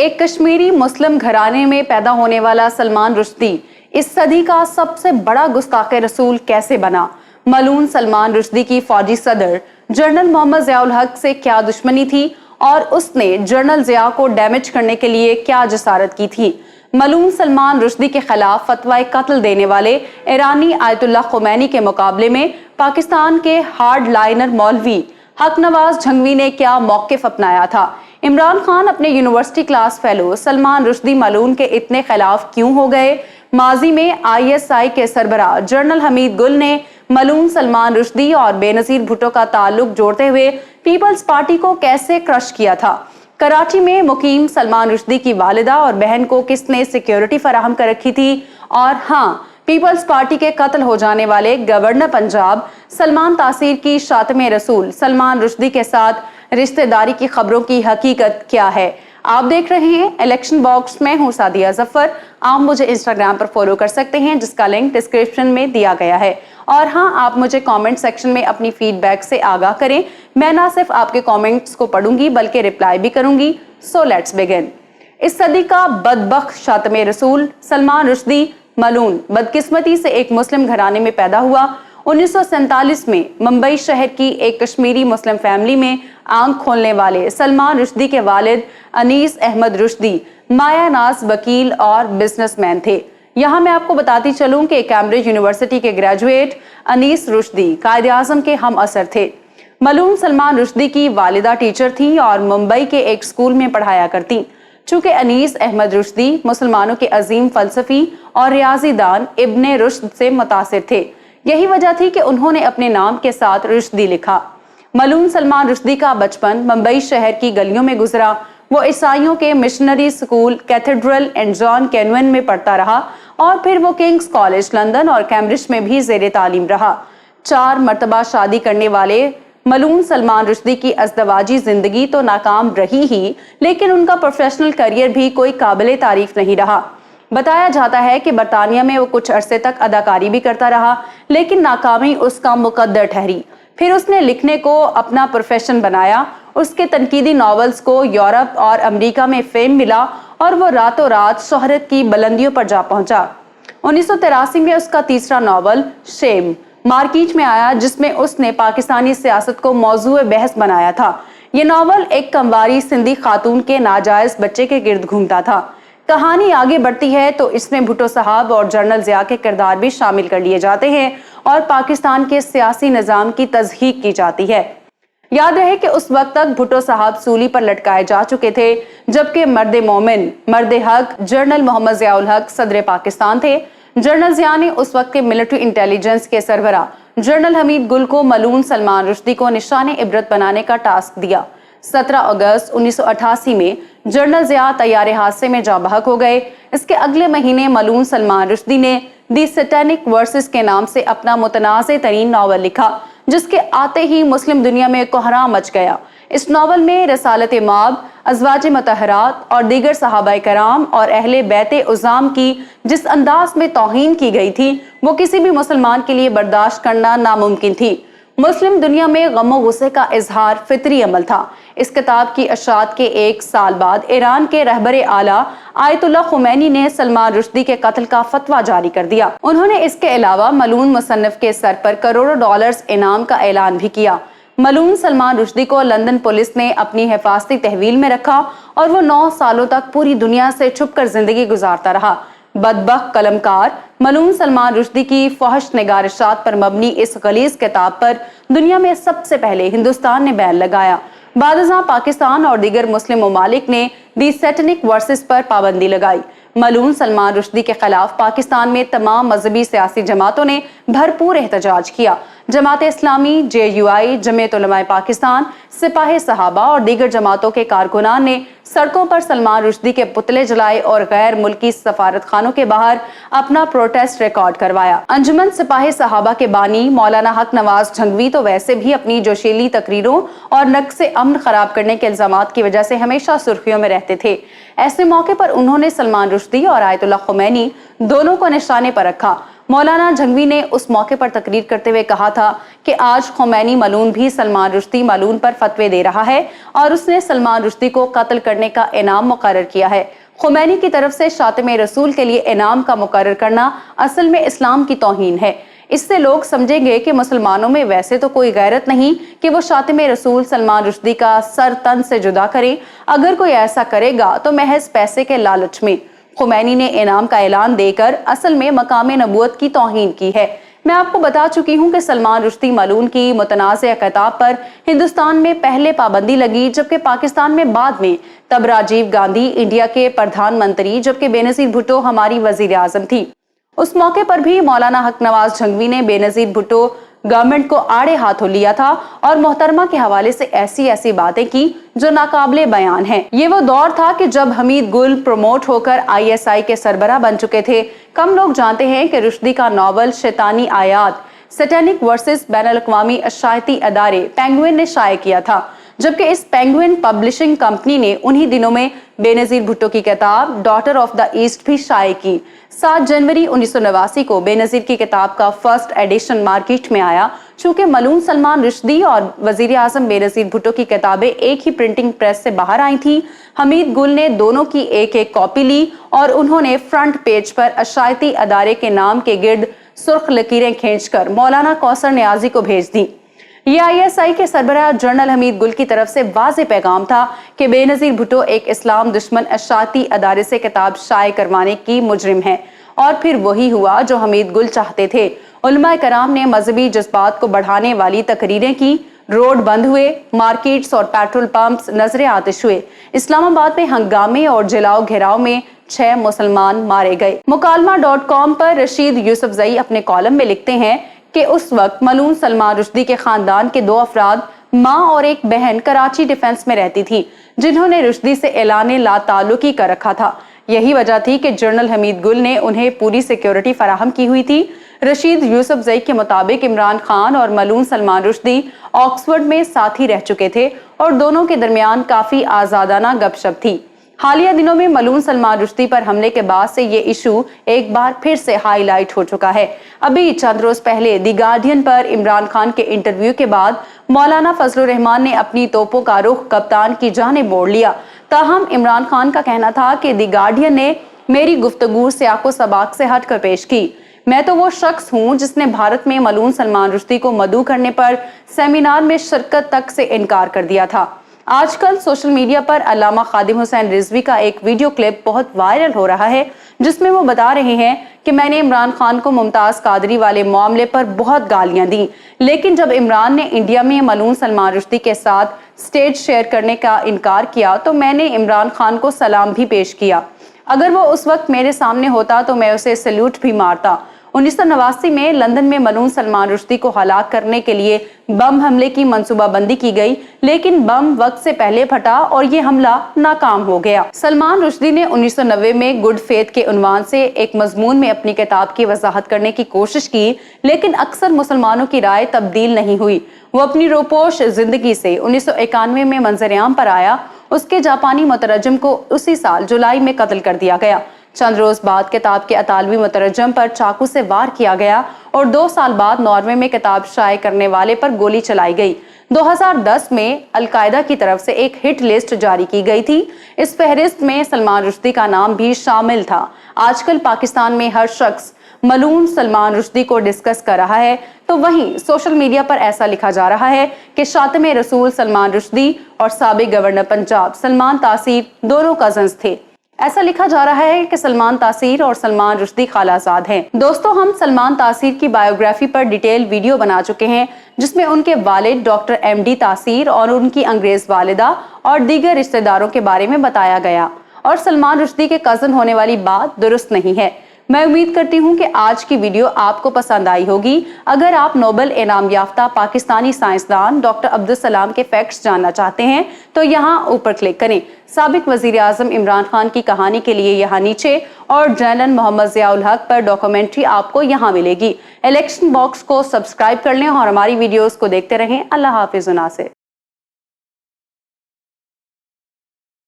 ایک کشمیری مسلم گھرانے میں پیدا ہونے والا سلمان رشدی اس صدی کا سب سے بڑا گستاخ رسول کیسے بنا؟ ملعون سلمان رشدی کی فوجی صدر جنرل محمد ضیاء الحق سے کیا دشمنی تھی اور اس نے جنرل ضیاء کو ڈیمیج کرنے کے لیے کیا جسارت کی تھی؟ ملعون سلمان رشدی کے خلاف فتوی قتل دینے والے ایرانی آیت اللہ خمینی کے مقابلے میں پاکستان کے ہارڈ لائنر مولوی حق نواز جھنگوی نے کیا موقف اپنایا تھا؟ عمران خان اپنے university class fellow Salman Rushdie ملعون کے اتنے خلاف کیوں ہو گئے؟ ماضی میں ISI کے سربراہ جنرل حمید گل نے ملعون سلمان رشدی اور بے نظیر بھٹو کا تعلق جوڑتے ہوئے پیپلز پارٹی کو کیسے کرش کیا تھا؟ کراچی میں مقیم سلمان رشدی کی والدہ اور بہن کو کس نے سیکیورٹی فراہم کر رکھی تھی؟ اور ہاں، پیپلز پارٹی کے قتل ہو جانے والے گورنر پنجاب سلمان تاثیر کی شاتم رسول سلمان رشدی کے ساتھ رشتہ داری کی خبروں کی حقیقت کیا ہے؟ آپ دیکھ رہے ہیں الیکشن باکس، میں ہوں سعدیہ ظفر۔ آپ مجھے انسٹاگرام پر فالو کر سکتے ہیں جس کا لنک ڈسکرپشن میں دیا گیا ہے، اور ہاں، آپ مجھے کامنٹ سیکشن میں اپنی فیڈ بیک سے آگاہ کریں۔ میں نہ صرف آپ کے کامنٹس کو پڑھوں گی بلکہ رپلائی بھی کروں گی۔ So let's begin. اس صدی کا بدبخت شاتم رسول سلمان رشدی ملعون بدقسمتی سے ایک مسلم گھرانے میں پیدا ہوا۔ 1947 میں ممبئی شہر کی ایک کشمیری مسلم فیملی میں آنکھ کھولنے والے سلمان رشدی کے والد انیس احمد رشدی مایہ ناز وکیل اور بزنس مین تھے۔ یہاں میں آپ کو بتاتی چلوں کہ کیمبرج یونیورسٹی کے گریجویٹ انیس رشدی قائد اعظم کے ہم عصر تھے۔ ملعون سلمان رشدی کی والدہ ٹیچر تھیں اور ممبئی کے ایک اسکول میں پڑھایا کرتی۔ چونکہ انیس احمد رشدی مسلمانوں کے عظیم فلسفی اور ریاضی دان ابن رشد سے متاثر تھے، یہی وجہ تھی کہ انہوں نے اپنے نام کے ساتھ رشدی لکھا۔ ملعون سلمان رشدی کا بچپن ممبئی شہر کی گلیوں میں گزرا۔ وہ عیسائیوں کے missionary school Cathedral and John Connon میں پڑھتا رہا اور پھر وہ کنگز کالج لندن اور کیمبرج میں بھی زیر تعلیم رہا۔ 4 مرتبہ شادی کرنے والے ملعون سلمان رشدی کی ازدواجی زندگی تو ناکام رہی ہی، لیکن ان کا پروفیشنل کیریئر بھی کوئی قابل تعریف نہیں رہا۔ بتایا جاتا ہے کہ برطانیہ میں وہ کچھ عرصے تک اداکاری بھی کرتا رہا، لیکن ناکامی اس کا مقدر ٹھہری۔ پھر اس نے لکھنے کو اپنا پروفیشن بنایا۔ اس کے تنقیدی ناولز کو یورپ اور امریکہ میں فیم ملا اور وہ راتوں رات شہرت کی بلندیوں پر جا پہنچا۔ 1983 میں اس کا تیسرا ناول شیم مارکیٹ میں آیا، جس میں اس نے پاکستانی سیاست کو موضوع بحث بنایا تھا۔ یہ ناول ایک کنواری سندھی خاتون کے ناجائز بچے کے گرد گھومتا تھا۔ کہانی آگے بڑھتی ہے تو اس میں بھٹو صاحب اور جنرل ضیاء کے کردار بھی شامل کر لیے جاتے ہیں اور پاکستان کے سیاسی نظام کی تضحیق کی جاتی ہے۔ یاد رہے کہ اس وقت تک بھٹو صاحب سولی پر لٹکائے جا چکے تھے، جبکہ مرد مومن، مرد حق جنرل محمد ضیاء الحق صدر پاکستان تھے۔ جنرل ضیاء نے اس وقت کے ملٹری انٹیلیجنس کے سربراہ جنرل حمید گل کو ملعون سلمان رشدی کو نشان عبرت بنانے کا ٹاسک دیا۔ 17 اگست 1988 میں جنرل ضیاء طیارے حادثے میں جاں بحق ہو گئے۔ اس کے اگلے مہینے ملعون سلمان رشدی نے دی سیٹینک ورسز کے نام سے اپنا متنازع ترین ناول لکھا، جس کے آتے ہی مسلم دنیا میں کوہرام مچ گیا۔ اس ناول میں رسالت مآب، ازواج مطہرات اور دیگر صحابہ کرام اور اہل بیت عظام کی جس انداز میں توہین کی گئی تھی، وہ کسی بھی مسلمان کے لیے برداشت کرنا ناممکن تھی۔ مسلم دنیا میں غم و غصے کا اظہار فطری عمل تھا۔ اس کتاب کی اشاعت کے 1 سال بعد ایران کے رہبر اعلیٰ آیت اللہ خمینی نے سلمان رشدی کے قتل کا فتویٰ جاری کر دیا۔ انہوں نے اس کے علاوہ ملعون مصنف کے سر پر کروڑوں ڈالرز انعام کا اعلان بھی کیا۔ ملعون سلمان رشدی کو لندن پولیس نے اپنی حفاظتی تحویل میں رکھا اور وہ 9 سالوں تک پوری دنیا سے چھپ کر زندگی گزارتا رہا۔ بدبخت قلمکار ملعون سلمان رشدی کی فحش نگارشات پر مبنی اس غلیظ کتاب پر دنیا میں سب سے پہلے ہندوستان نے بین لگایا۔ بعد ازاں پاکستان اور دیگر مسلم ممالک نے دی سیٹینک ورسز پر پابندی لگائی۔ ملعون سلمان رشدی کے خلاف پاکستان میں تمام مذہبی سیاسی جماعتوں نے بھرپور احتجاج کیا۔ جماعت اسلامی، JUI، جمعیت علماء پاکستان، سپاہ صحابہ اور دیگر جماعتوں کے کارکنان نے سڑکوں پر سلمان رشدی کے پتلے جلائے اور غیر ملکی سفارت خانوں کے باہر اپنا پروٹیسٹ ریکارڈ کروایا۔ انجمن سپاہ صحابہ کے بانی مولانا حق نواز جھنگوی تو ویسے بھی اپنی جوشیلی تقریروں اور نقص امن خراب کرنے کے الزامات کی وجہ سے ہمیشہ سرخیوں میں رہتے تھے۔ ایسے موقع پر انہوں نے سلمان رشدی اور آیت اللہ خمینی دونوں کو نشانے پر رکھا۔ مولانا جھنگوی نے اس موقع پر تقریر کرتے ہوئے کہا تھا کہ آج خمینی ملعون بھی سلمان رشدی ملعون پر فتوے دے رہا ہے اور اس نے سلمان رشدی کو قتل کرنے کا انعام مقرر کیا ہے۔ خمینی کی طرف سے شاتم رسول کے لیے انعام کا مقرر کرنا اصل میں اسلام کی توہین ہے۔ اس سے لوگ سمجھیں گے کہ مسلمانوں میں ویسے تو کوئی غیرت نہیں کہ وہ شاتم رسول سلمان رشدی کا سر تن سے جدا کریں، اگر کوئی ایسا کرے گا تو محض پیسے کے لالچ میں۔ خمینی نے انعام کا اعلان دے کر اصل میں مقام نبوت کی توہین کی ہے۔ میں آپ کو بتا چکی ہوں کہ سلمان رشدی ملعون کی متنازع خطاب پر ہندوستان میں پہلے پابندی لگی، جبکہ پاکستان میں بعد میں، تب راجیو گاندھی انڈیا کے پردھان منتری جبکہ بے نظیر بھٹو ہماری وزیر اعظم تھی۔ اس موقع پر بھی مولانا حق نواز جھنگوی نے بے نظیر بھٹو گورنمنٹ کو آڑے ہاتھوں لیا تھا اور محترمہ کے حوالے سے ایسی باتیں کی جو ناقابل بیان ہیں۔ یہ وہ دور تھا کہ جب حمید گل پروموٹ ہو کر ISI کے سربراہ بن چکے تھے۔ کم لوگ جانتے ہیں کہ رشدی کا ناول شیطانی آیات سیٹینک ورسز بین الاقوامی اشاعتی ادارے پینگوئن نے شائع کیا تھا، جبکہ اس پینگوئن پبلشنگ کمپنی نے انہی دنوں میں بے نظیر بھٹو کی کتاب ڈاٹر آف دا ایسٹ بھی شائع کی۔ 7 جنوری 1989 کو بے نظیر کی کتاب کا فرسٹ ایڈیشن مارکیٹ میں آیا۔ چونکہ ملعون سلمان رشدی اور وزیر اعظم بے نظیر بھٹو کی کتابیں ایک ہی پرنٹنگ پریس سے باہر آئی تھیں، حمید گل نے دونوں کی ایک کاپی لی اور انہوں نے فرنٹ پیج پر اشاعتی ادارے کے نام کے گرد سرخ لکیریں کھینچ کر مولانا کوثر نیازی کو بھیج دی۔ یہ ISI کے سربراہ جنرل حمید گل کی طرف سے واضح پیغام تھا کہ بے نظیر بھٹو ایک اسلام دشمن اشاعتی ادارے سے کتاب شائع کروانے کی مجرم ہے، اور پھر وہی ہوا جو حمید گل چاہتے تھے۔ علماء کرام نے مذہبی جذبات کو بڑھانے والی تقریریں کی، روڈ بند ہوئے، مارکیٹس اور پیٹرول پمپس نظر آتش ہوئے۔ اسلام آباد میں ہنگامے اور جلاؤ گھیراؤ میں 6 مسلمان مارے گئے۔ مکالمہ.com پر رشید یوسف زئی اپنے کالم میں لکھتے ہیں کہ اس وقت ملعون سلمان رشدی کے خاندان کے 2 افراد، ماں اور ایک بہن، کراچی ڈیفنس میں رہتی تھی، جنہوں نے رشدی سے اعلان لا تعلقی کر رکھا تھا۔ یہی وجہ تھی کہ جنرل حمید گل نے انہیں پوری سیکیورٹی فراہم کی ہوئی تھی۔ رشید یوسف زئی کے مطابق عمران خان اور ملعون سلمان رشدی آکسفورڈ میں ساتھ ہی رہ چکے تھے اور دونوں کے درمیان کافی آزادانہ گپ شپ تھی۔ حالیہ دنوں میں ملعون سلمان رشدی پر حملے کے بعد سے یہ ایشو ایک بار پھر سے ہائی لائٹ ہو چکا ہے۔ ابھی چند روز پہلے دی گارڈین پر عمران خان کے انٹرویو کے بعد مولانا فضل الرحمان نے اپنی توپوں کا رخ کپتان کی جانب موڑ لیا۔ تاہم عمران خان کا کہنا تھا کہ دی گارڈین نے میری گفتگو سیاق و سباق سے ہٹ کر پیش کی۔ میں تو وہ شخص ہوں جس نے بھارت میں ملعون سلمان رشدی کو مدعو کرنے پر سیمینار میں شرکت تک سے انکار کر دیا تھا۔ آج کل سوشل میڈیا پر علامہ خادم حسین رضوی کا ایک ویڈیو کلپ بہت وائرل ہو رہا ہے، جس میں وہ بتا رہے ہیں کہ میں نے عمران خان کو ممتاز قادری والے معاملے پر بہت گالیاں دیں، لیکن جب عمران نے انڈیا میں ملعون سلمان رشدی کے ساتھ سٹیج شیئر کرنے کا انکار کیا تو میں نے عمران خان کو سلام بھی پیش کیا۔ اگر وہ اس وقت میرے سامنے ہوتا تو میں اسے سیلوٹ بھی مارتا۔ 1989 میں لندن میں ملعون سلمان رشدی کو ہلاک کرنے کے لیے بم حملے کی منصوبہ بندی کی گئی، لیکن بم وقت سے پہلے پھٹا اور یہ حملہ ناکام ہو گیا۔ سلمان رشدی نے 1990 میں گڈ فیتھ کے عنوان سے ایک مضمون میں اپنی کتاب کی وضاحت کرنے کی کوشش کی، لیکن اکثر مسلمانوں کی رائے تبدیل نہیں ہوئی۔ وہ اپنی روپوش زندگی سے 1991 میں منظر عام پر آیا۔ اس کے جاپانی مترجم کو اسی سال جولائی میں قتل کر دیا گیا۔ چند روز بعد کتاب کے اطالوی مترجم پر چاقو سے وار کیا گیا اور 2 سال بعد ناروے میں کتاب شائع کرنے والے پر گولی چلائی گئی۔ 2010 میں القاعدہ کی طرف سے ایک ہٹ لسٹ جاری کی گئی تھی۔ اس فہرست میں سلمان رشدی کا نام بھی شامل تھا۔ آج کل پاکستان میں ہر شخص ملعون سلمان رشدی کو ڈسکس کر رہا ہے، تو وہیں سوشل میڈیا پر ایسا لکھا جا رہا ہے کہ شاتم رسول سلمان رشدی اور سابق گورنر پنجاب سلمان تاثیر دونوں کزنز تھے۔ ایسا لکھا جا رہا ہے کہ سلمان تاثیر اور سلمان رشدی خالہ زاد ہیں۔ دوستو، ہم سلمان تاثیر کی بایوگرافی پر ڈیٹیل ویڈیو بنا چکے ہیں، جس میں ان کے والد ڈاکٹر MD تاثیر اور ان کی انگریز والدہ اور دیگر رشتہ داروں کے بارے میں بتایا گیا، اور سلمان رشدی کے کزن ہونے والی بات درست نہیں ہے۔ میں امید کرتی ہوں کہ آج کی ویڈیو آپ کو پسند آئی ہوگی۔ اگر آپ نوبل انعام یافتہ پاکستانی سائنسدان ڈاکٹر عبدالسلام کے فیکٹس جاننا چاہتے ہیں تو یہاں اوپر کلک کریں۔ سابق وزیر اعظم عمران خان کی کہانی کے لیے یہاں نیچے، اور جنرل محمد ضیاء الحق پر ڈاکومنٹری آپ کو یہاں ملے گی۔ الیکشن باکس کو سبسکرائب کر لیں اور ہماری ویڈیوز کو دیکھتے رہیں۔ اللہ حافظ و ناصر۔